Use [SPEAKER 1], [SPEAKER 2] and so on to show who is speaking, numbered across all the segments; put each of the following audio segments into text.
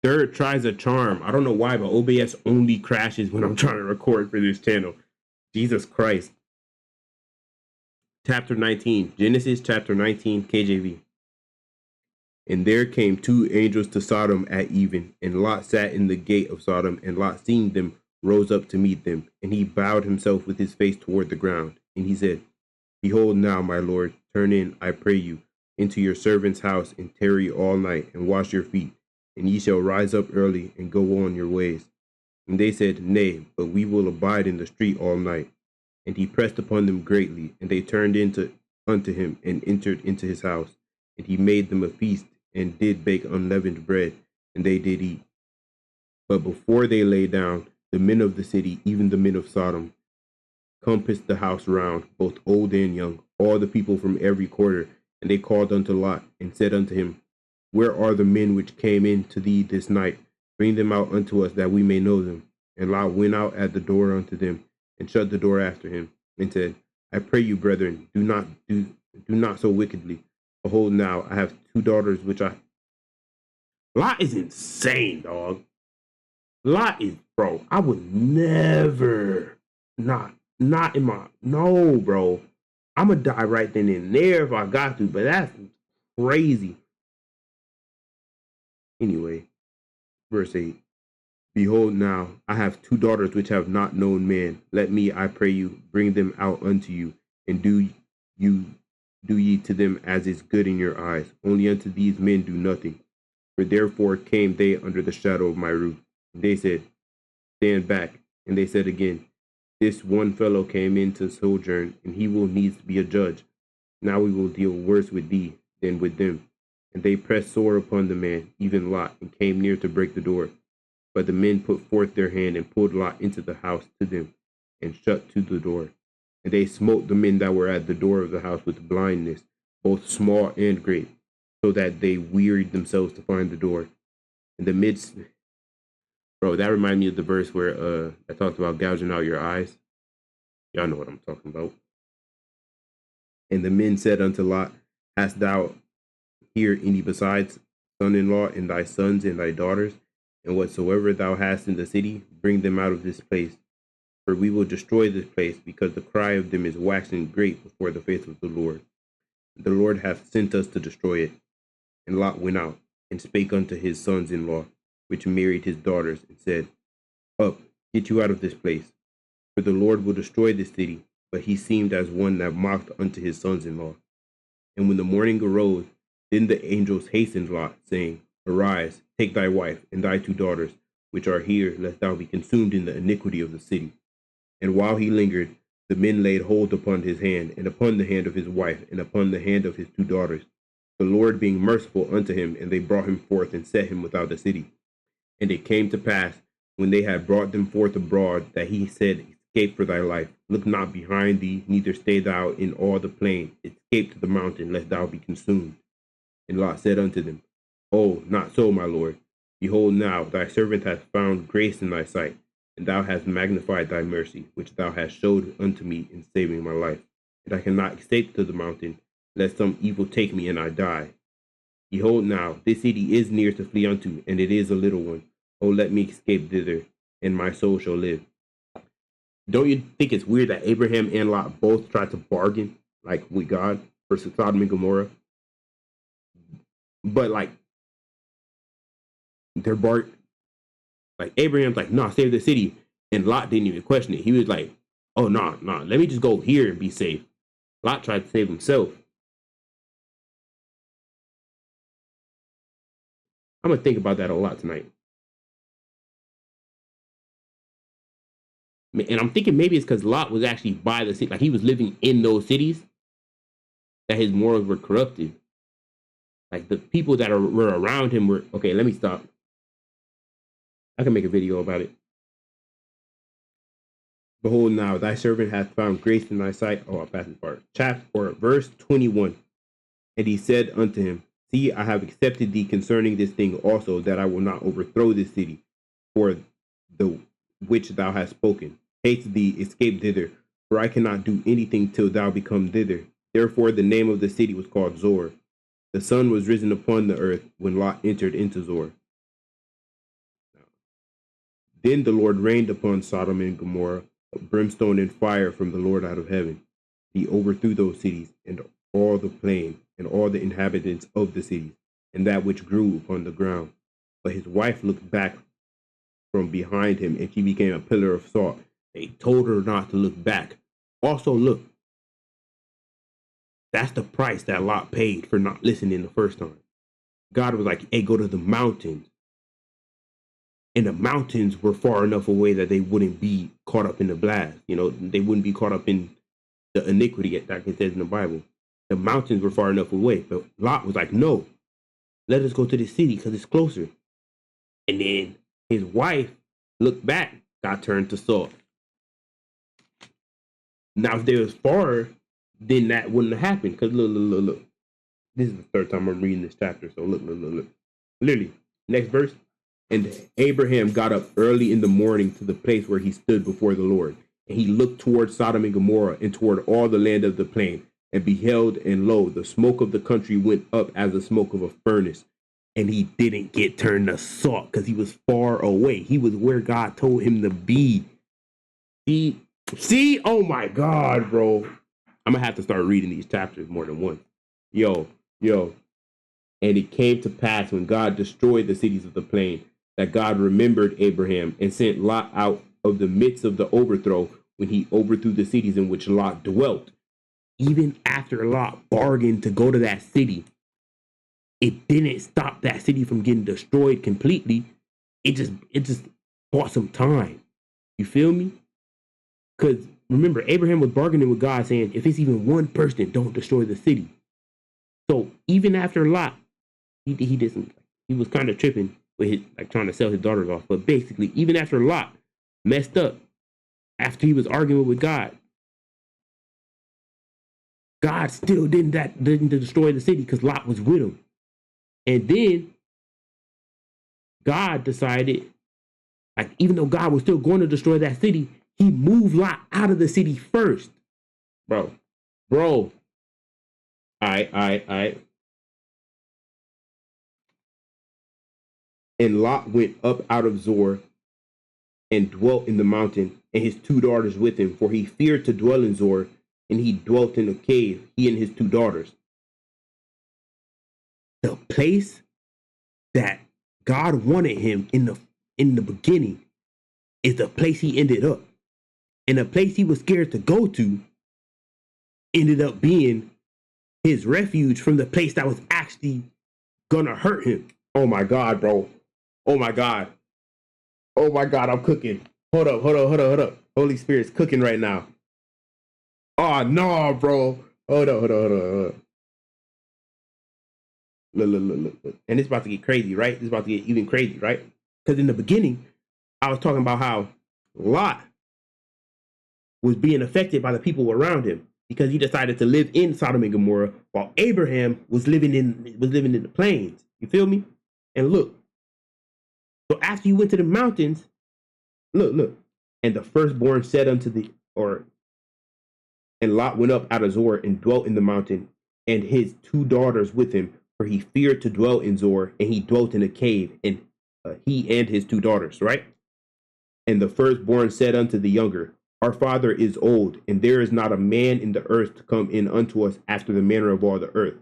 [SPEAKER 1] Third tries a charm. I don't know why, but OBS only crashes when I'm trying to record for this channel. Jesus Christ. Chapter 19. Genesis chapter 19, KJV. And there came two angels to Sodom at even, and Lot sat in the gate of Sodom, and Lot, seeing them, rose up to meet them. And he bowed himself with his face toward the ground. And he said, Behold now, my lord, turn in, I pray you, into your servant's house, and tarry all night, and wash your feet, and ye shall rise up early, and go on your ways. And they said, Nay, but we will abide in the street all night. And he pressed upon them greatly, and they turned unto him, and entered into his house. And he made them a feast, and did bake unleavened bread, and they did eat. But before they lay down, the men of the city, even the men of Sodom, compassed the house round, both old and young, all the people from every quarter. And they called unto Lot, and said unto him, Where are the men which came in to thee this night? Bring them out unto us, that we may know them. And Lot went out at the door unto them, and shut the door after him, and said, I pray you, brethren, do not so wickedly. Behold, now I have two daughters which Lot is insane, dog. Lot is, bro. I would never, not in my, no, bro. I'm gonna die right then and there if I got to, but that's crazy. Anyway, verse 8. Behold, now I have two daughters which have not known man. Let me, I pray you, bring them out unto you, and do ye to them as is good in your eyes. Only unto these men do nothing. For therefore came they under the shadow of my roof. And they said, Stand back. And they said again, This one fellow came in to sojourn, and he will needs be a judge. Now we will deal worse with thee than with them. And they pressed sore upon the man, even Lot, and came near to break the door. But the men put forth their hand, and pulled Lot into the house to them, and shut to the door. And they smote the men that were at the door of the house with blindness, both small and great, so that they wearied themselves to find the door. In the midst, bro, that reminded me of the verse where I talked about gouging out your eyes. Y'all know what I'm talking about. And the men said unto Lot, Hast thou here any besides son-in-law, and thy sons and thy daughters? And whatsoever thou hast in the city, bring them out of this place. For we will destroy this place, because the cry of them is waxing great before the face of the Lord. The Lord hath sent us to destroy it. And Lot went out, and spake unto his sons-in-law, which married his daughters, and said, Up, get you out of this place, for the Lord will destroy this city. But he seemed as one that mocked unto his sons-in-law. And when the morning arose, then the angels hastened Lot, saying, Arise, take thy wife, and thy two daughters, which are here, lest thou be consumed in the iniquity of the city. And while he lingered, the men laid hold upon his hand, and upon the hand of his wife, and upon the hand of his two daughters, the Lord being merciful unto him, and they brought him forth, and set him without the city. And it came to pass, when they had brought them forth abroad, that he said, Escape for thy life, look not behind thee, neither stay thou in all the plain, escape to the mountain, lest thou be consumed. And Lot said unto them, Oh, not so, my lord. Behold, now thy servant hath found grace in thy sight, and thou hast magnified thy mercy, which thou hast showed unto me in saving my life. And I cannot escape to the mountain, lest some evil take me and I die. Behold, now this city is near to flee unto, and it is a little one. Oh, let me escape thither, and my soul shall live. Don't you think it's weird that Abraham and Lot both tried to bargain, like with God, for Sodom and Gomorrah? But like, they're like Abraham's like, nah, save the city. And Lot didn't even question it. He was like, oh, nah, let me just go here and be safe. Lot tried to save himself. I'm going to think about that a lot tonight. And I'm thinking maybe it's because Lot was actually by the city. Like he was living in those cities that his morals were corrupted. Like the people that were around him were, okay, let me stop. I can make a video about it. Behold, now thy servant hath found grace in thy sight. Oh, I'll pass this part. Verse 21. And he said unto him, See, I have accepted thee concerning this thing also, that I will not overthrow this city, for the which thou hast spoken. Haste thee, escape thither, for I cannot do anything till thou become thither. Therefore the name of the city was called Zor. The sun was risen upon the earth when Lot entered into Zor. Then the Lord rained upon Sodom and Gomorrah brimstone and fire from the Lord out of heaven. He overthrew those cities and all the plain and all the inhabitants of the cities and that which grew upon the ground. But his wife looked back from behind him, and she became a pillar of salt. They told her not to look back. Also, look, that's the price that Lot paid for not listening the first time. God was like, hey, go to the mountains. And the mountains were far enough away that they wouldn't be caught up in the blast. You know, they wouldn't be caught up in the iniquity, like it says in the Bible. The mountains were far enough away. But Lot was like, no, let us go to the city because it's closer. And then his wife looked back, got turned to salt. Now, if they was far, then that wouldn't have happened. Because look. This is the third time I'm reading this chapter. So look. Literally, next verse. And Abraham got up early in the morning to the place where he stood before the Lord. And he looked toward Sodom and Gomorrah and toward all the land of the plain, and beheld, and lo, the smoke of the country went up as the smoke of a furnace. And he didn't get turned to salt because he was far away. He was where God told him to be. See? Oh my God, bro. I'm going to have to start reading these chapters more than once. Yo. And it came to pass when God destroyed the cities of the plain, that God remembered Abraham and sent Lot out of the midst of the overthrow when he overthrew the cities in which Lot dwelt. Even after Lot bargained to go to that city, it didn't stop that city from getting destroyed completely. It just bought some time. You feel me? Because remember, Abraham was bargaining with God saying, if it's even one person, don't destroy the city. So even after Lot, he was kind of tripping with his, like trying to sell his daughters off. But basically, even after Lot messed up, after he was arguing with God, God still didn't destroy the city because Lot was with him. And then God decided, like, even though God was still going to destroy that city, he moved Lot out of the city first. Bro. I. And Lot went up out of Zoar and dwelt in the mountain, and his 2 daughters with him, for he feared to dwell in Zoar, and he dwelt in a cave, he and his 2 daughters. The place that God wanted him in the beginning is the place he ended up. And the place he was scared to go to ended up being his refuge from the place that was actually gonna hurt him. Oh my God, bro. Oh my God, I'm cooking. Hold up. Holy Spirit's cooking right now. Oh no, bro. Hold up. Look. And it's about to get crazy, right? It's about to get even crazy, right? Because in the beginning, I was talking about how Lot was being affected by the people around him because he decided to live in Sodom and Gomorrah while Abraham was living in the plains. You feel me? And look. So after he went to the mountains, look. And the firstborn said and Lot went up out of Zoar and dwelt in the mountain, and his 2 daughters with him, for he feared to dwell in Zoar, and he dwelt in a cave, and he and his 2 daughters, right? And the firstborn said unto the younger, our father is old, and there is not a man in the earth to come in unto us after the manner of all the earth.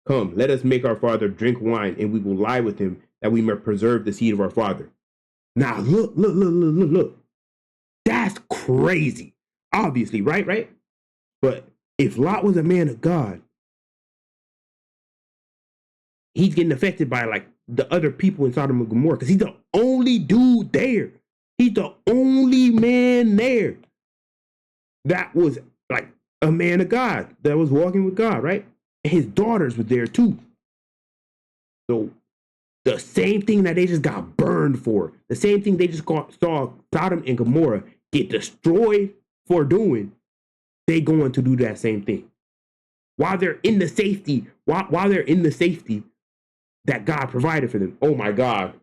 [SPEAKER 1] Come, let us make our father drink wine, and we will lie with him, that we may preserve the seed of our father. Now look. That's crazy. Obviously, right? But if Lot was a man of God, he's getting affected by like the other people in Sodom and Gomorrah because he's the only dude there. He's the only man there that was like a man of God, that was walking with God, right? And his daughters were there too. So the same thing that they just got burned for, the same thing they just saw Sodom and Gomorrah get destroyed for doing, they going to do that same thing. While they're in the safety, while they're in the safety that God provided for them. Oh my God.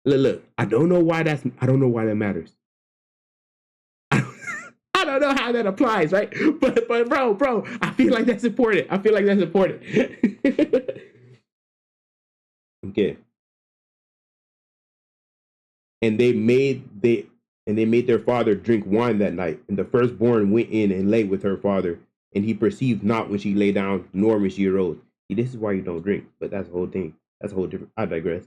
[SPEAKER 1] Look, I don't know why that matters. I don't know how that applies, right? But bro, I feel like that's important. Okay. And they made their father drink wine that night. And the firstborn went in and lay with her father, and he perceived not when she lay down, nor when she arose. See, this is why you don't drink, but that's the whole thing. That's a whole different. I digress.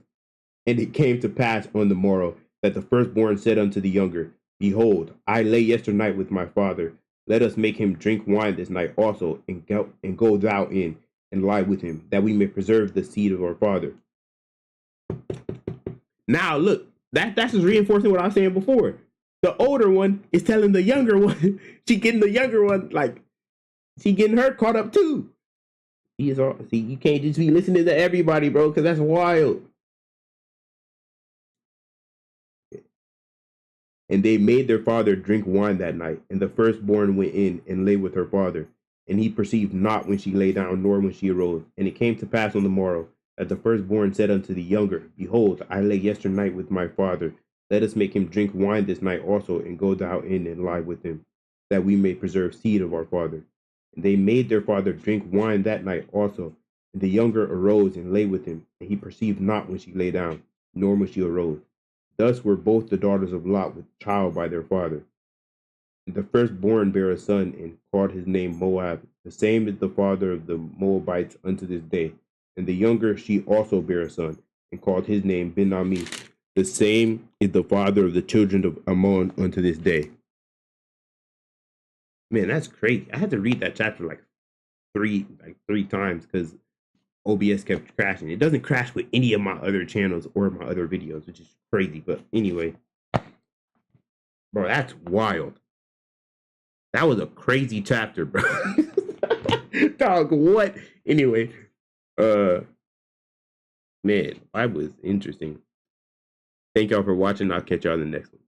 [SPEAKER 1] And it came to pass on the morrow that the firstborn said unto the younger, Behold, I lay yesternight with my father. Let us make him drink wine this night also, and go thou in and lie with him, that we may preserve the seed of our father. Now look, that's just reinforcing what I was saying before. The older one is telling the younger one, she getting the younger one, like she getting her caught up too. He is all, see, you can't just be listening to everybody, bro, because that's wild. And they made their father drink wine that night. And the firstborn went in and lay with her father. And he perceived not when she lay down, nor when she arose. And it came to pass on the morrow that the firstborn said unto the younger, Behold, I lay yesternight with my father. Let us make him drink wine this night also, and go thou in and lie with him, that we may preserve seed of our father. And they made their father drink wine that night also. And the younger arose and lay with him. And he perceived not when she lay down, nor when she arose. Thus were both the daughters of Lot with child by their father. And the firstborn bare a son, and called his name Moab. The same is the father of the Moabites unto this day. And the younger she also bare a son, and called his name Ben-Ammi. The same is the father of the children of Ammon unto this day. Man, that's crazy. I had to read that chapter like three times because OBS kept crashing. It doesn't crash with any of my other channels or my other videos, which is crazy. But anyway, bro, that's wild. That was a crazy chapter, bro. Dog, what? Anyway, man, that was interesting. Thank y'all for watching. I'll catch y'all in the next one.